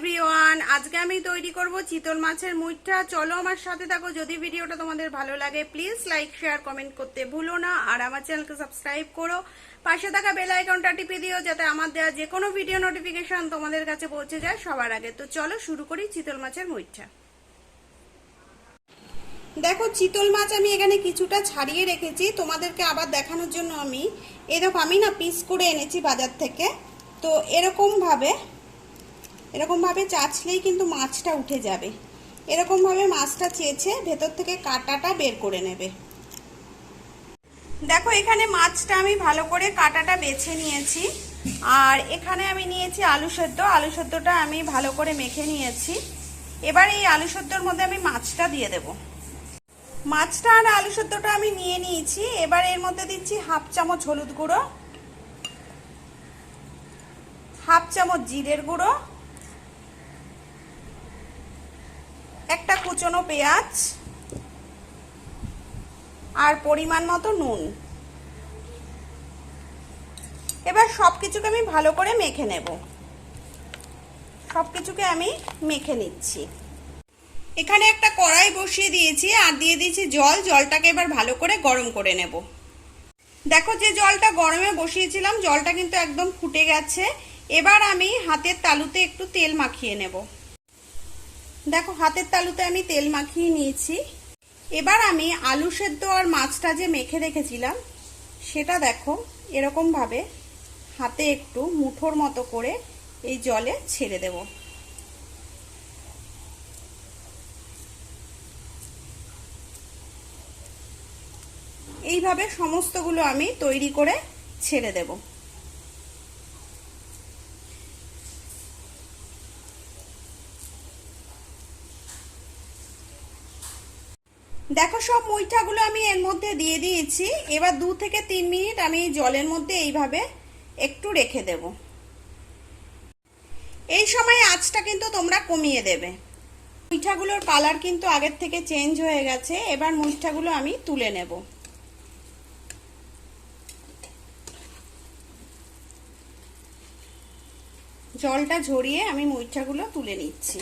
Everyone, আজকে আমি তৈরি করব চিতল মাছের মুইঠা। চলো আমার সাথে থাকো। যদি ভিডিওটা তোমাদের ভালো লাগে প্লিজ লাইক শেয়ার কমেন্ট করতে ভুলো না, আর আমার চ্যানেলকে সাবস্ক্রাইব করো, পাশে থাকা বেল আইকনটা টিপে দিও যাতে আমার দেওয়া যে কোনো ভিডিও নোটিফিকেশন তোমাদের কাছে পৌঁছে যায় সবার আগে। তো চলো শুরু করি চিতল মাছের মুইঠা। দেখো চিতল মাছ আমি এখানে কিছুটা ছাড়িয়ে রেখেছি তোমাদেরকে আবার দেখানোর জন্য। এই দেখো আমি না পিস করে এনেছি বাজার থেকে। তো এরকম ভাবে চাচলেই কিন্তু মাছটা উঠে যাবে। এরকম ভাবে মাছটা চেঁচে ভেতর থেকে কাঁটাটা বের করে নেবে। দেখো এখানে মাছটা আমি ভালো করে কাঁটাটা বেছে নিয়েছি। আর এখানে আমি নিয়েছি আলু সেদ্ধ। আলু সেদ্ধটা আমি ভালো করে মেখে নিয়েছি। এবার এই আলু সেদ্ধর মধ্যে আমি মাছটা দিয়ে দেব। মাছটা আর আলু সেদ্ধটা আমি নিয়ে নিয়েছি। এবার এর মধ্যে দিচ্ছি হাফ চামচ হলুদ গুঁড়ো, হাফ চামচ জিরের গুঁড়ো, একটা কুচনো পেঁয়াজ আর পরিমাণ মতো নুন। এবার সবকিছুকে আমি ভালো করে মেখে নেব। সবকিছুকে আমি মেখে নিচ্ছি। এখানে একটা কড়াই বসিয়ে দিয়েছি আর দিয়ে দিয়েছি জল। জলটাকে এবার ভালো করে গরম করে নেব। দেখো যে জলটা গরমে বসিয়েছিলাম জলটা কিন্তু একদম ফুটে গেছে। এবার আমি হাতের তালুতে একটু তেল মাখিয়ে নেব। দেখো হাতের তালুতে আমি তেল মাখিয়ে নিয়েছি। এবার আমি আলু সেদ্ধ আর মাছটা যে মেখে রেখেছিলাম সেটা দেখো এরকম ভাবে হাতে একটু মুঠোর মতো করে এই জলে ছেড়ে দেব। এইভাবে সমস্তগুলো আমি তৈরি করে ছেড়ে দেব। দেখো সব মুইঠাগুলো আমি এর মধ্যে দিয়ে দিয়েছি। এবার 2 থেকে 3 মিনিট আমি জলের মধ্যে এইভাবে একটু রেখে দেব। এই সময় আঁচটা কিন্তু তোমরা কমিয়ে দেবে। মুইঠাগুলোর কালার কিন্তু আগের থেকে চেঞ্জ হয়ে গেছে। এবার মুইঠাগুলো আমি তুলে নেব। জলটা ঝরিয়ে আমি মুইঠাগুলো তুলে নিচ্ছি।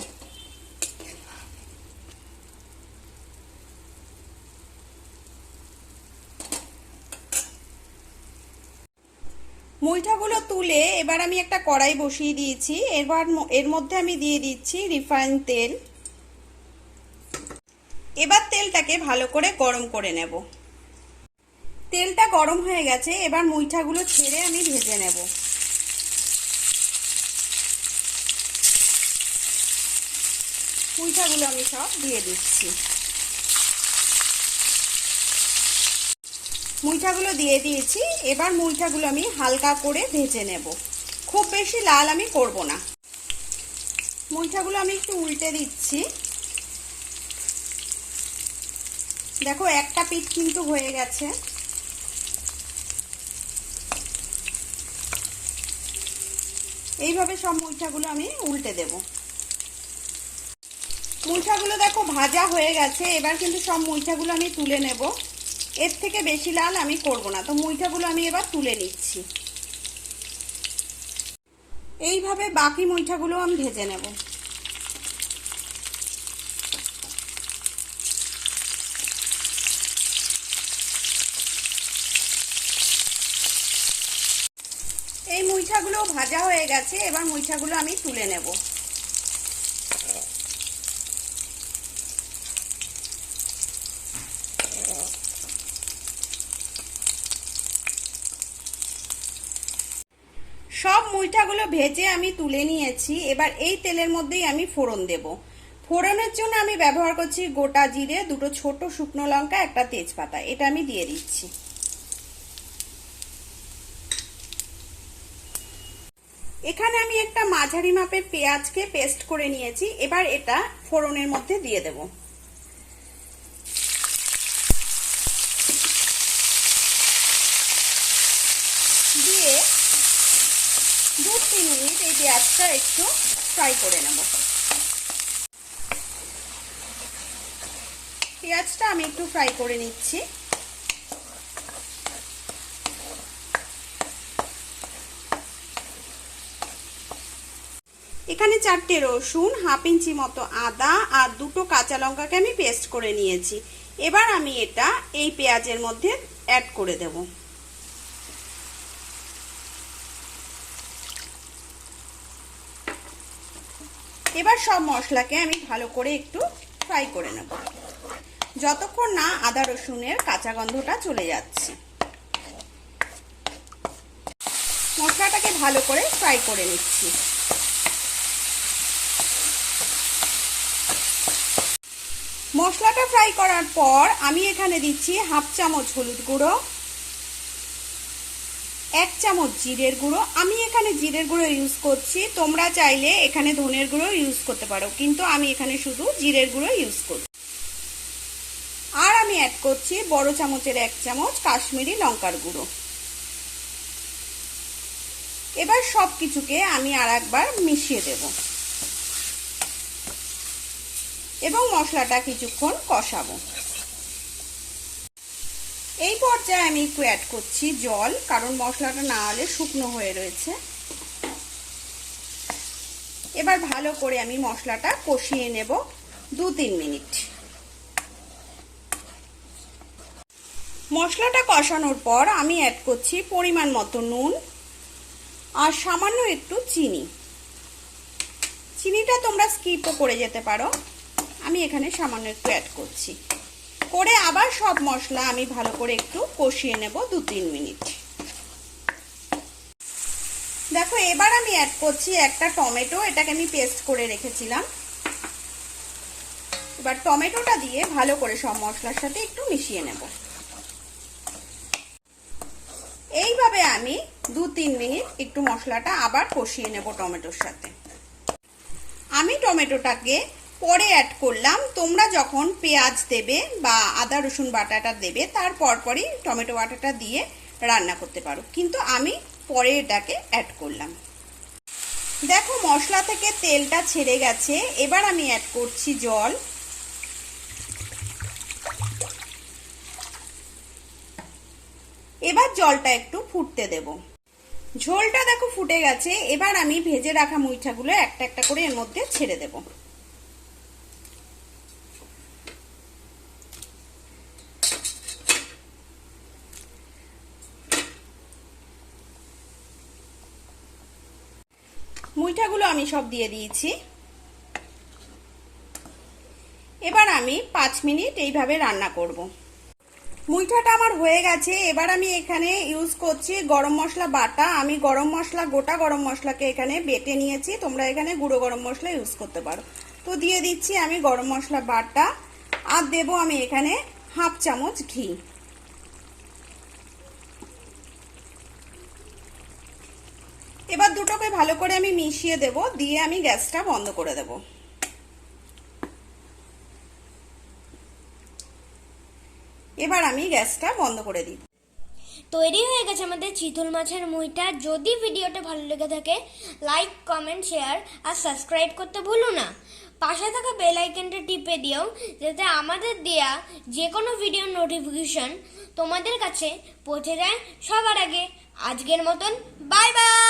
মুইঠাগুলো তুলে এবার আমি একটা কড়াই বসিয়ে দিয়েছি। এবার এর মধ্যে আমি দিয়ে দিচ্ছি রিফাইন তেল। এবার তেলটাকে ভালো করে গরম করে নেব। তেলটা গরম হয়ে গেছে। এবার মুইঠাগুলো ছেড়ে আমি ভেজে নেব। মুইঠাগুলো আমি সব দিয়ে দিচ্ছি। মুইঠাগুলো দিয়ে দিয়েছি। এবার মুইঠাগুলো আমি হালকা করে ভেজে নেব। খুব বেশি লাল আমি করব না। মুইঠাগুলো আমি একটু উল্টে দিচ্ছি। দেখো একটা পিঠ কিন্তু হয়ে গেছে। এইভাবে সব মুইঠাগুলো আমি উল্টে দেব। মুইঠাগুলো দেখো ভাজা হয়ে গেছে। এবার কিন্তু সব মুইঠাগুলো আমি তুলে নেব। এর থেকে বেশি লাল আমি করব না। তো মুইঠাগুলো আমি এবার তুলে নিচ্ছি। এইভাবে বাকি মুইঠাগুলো আমি ভেজে নেব। এই মুইঠাগুলো ভাজা হয়ে গেছে। এবার মুইঠাগুলো আমি তুলে নেব। সব মুইঠাগুলো ভেজে আমি তুলে নিয়েছি। এবার এই তেলের মধ্যেই আমি ফোড়ন দেব। ফোড়নের জন্য আমি ব্যবহার করছি গোটা জিরে, 2টো ছোট শুকনো লঙ্কা, একটা তেজপাতা। এটা আমি দিয়ে দিচ্ছি। এখানে আমি একটা মাঝারি মাপের পেঁয়াজকে পেস্ট করে নিয়েছি। এবার এটা ফোড়নের মধ্যে দিয়ে দেব। দিয়ে 2-3 মিনিট এই পেঁয়াজটা একটু ফ্রাই করে নেব। পেঁয়াজটা আমি একটু ফ্রাই করে নিচ্ছি। এখানে 4টে রসুন, হাফ ইঞ্চি মতো আদা আর 2টো কাঁচা লঙ্কাকে আমি পেস্ট করে নিয়েছি। এবার আমি এটা এই পেঁয়াজের মধ্যে অ্যাড করে দেব। এবার সব মশলাকে আমি ভালো করে একটু ফ্রাই করে নেব, যতক্ষণ না আদা রসুনের কাঁচা গন্ধটা চলে যাচ্ছে। মশলাটাকে ভালো করে ফ্রাই করে নিচ্ছি। মশলাটা ফ্রাই করার পর আমি এখানে দিচ্ছি হাফ চামচ হলুদ গুঁড়ো, 1 চামচ জিরের গুঁড়ো। আমি এখানে জিরের গুঁড়ো ইউজ করছি, তোমরা চাইলে এখানে ধনের গুঁড়ো ইউজ করতে পারো, কিন্তু আমি এখানে শুধু জিরের গুঁড়ো ইউজ করছি। আর আমি অ্যাড করছি বড় চামচের 1 চামচ কাশ্মীরি লঙ্কার গুঁড়ো। এবার সব কিছুকে আমি আরেকবার মিশিয়ে দেব এবং মশলাটা কিছুক্ষণ কষাবো। এই পর্যায়ে আমি একটু অ্যাড করছি জল, কারণ মশলাটা না হলে শুকনো হয়ে রয়েছে। এবার ভালো করে আমি মশলাটা কষিয়ে নেব 2-3 মিনিট। মশলাটা কষানোর পর আমি অ্যাড করছি পরিমাণ মতো নুন আর সামান্য একটু চিনি। চিনিটা তোমরা স্কিপও করে যেতে পারো, আমি এখানে সামান্য একটু অ্যাড করছি। করে আবার সব মশলা আমি ভালো করে একটু কষিয়ে নেব 2-3 মিনিট। দেখো এবার আমি অ্যাড করছি একটা টমেটো, এটাকে আমি পেস্ট করে রেখেছিলাম। এবার টমেটোটা দিয়ে ভালো করে সব মশলার সাথে একটু মিশিয়ে নেব। এইভাবে আমি 2-3 মিনিট একটু মশলাটা আবার কষিয়ে নেব টমেটোর সাথে। আমি টমেটোটাকে পরে অ্যাড করলাম, তোমরা যখন পেঁয়াজ দেবে বা আদা রসুন বাটাটা দেবে তার পরপরই টমেটো বাটাটা দিয়ে রান্না করতে পারো, কিন্তু আমি পরে এটাকে অ্যাড করলাম। দেখো মশলা থেকে তেলটা ছেড়ে গেছে। এবার আমি অ্যাড করছি জল। এবার জলটা একটু ফুটতে দেব। ঝোলটা দেখো ফুটে গেছে। এবার আমি ভেজে রাখা মুইঠাগুলো একটা একটা করে এর মধ্যে ছেড়ে দেব। মুইঠাগুলো আমি সব দিয়ে দিয়েছি। এবার আমি 5 মিনিট এইভাবে রান্না করব। মুইঠাটা আমার হয়ে গেছে। এবার আমি এখানে ইউজ করছি গরম মশলা বাটা। আমি গরম মশলা, গোটা গরম মশলাকে এখানে বেটে নিয়েছি, তোমরা এখানে গুঁড়ো গরম মশলা ইউজ করতে পারো। তো দিয়ে দিচ্ছি আমি গরম মশলা বাটা, আর দেবো আমি এখানে হাফ চামচ ঘি। এবার দুটোকে ভালো করে আমি মিশিয়ে দেব, দিয়ে আমি গ্যাসটা বন্ধ করে দেব। এবার আমি গ্যাসটা বন্ধ করে দিই। তৈরি হয়ে গেছে আমাদের চিতল মাছের মুইঠা। যদি ভিডিওটা ভালো লেগে থাকে লাইক, কমেন্ট, শেয়ার আর সাবস্ক্রাইব করতে ভুলো না। পাশে থাকা বেল আইকনটা টিপে দিও, যাতে আমাদের দেয়া যে কোনো ভিডিওর নোটিফিকেশন তোমাদের কাছে পৌঁছে যায় সবার আগে। আজকের মতন বাই বাই।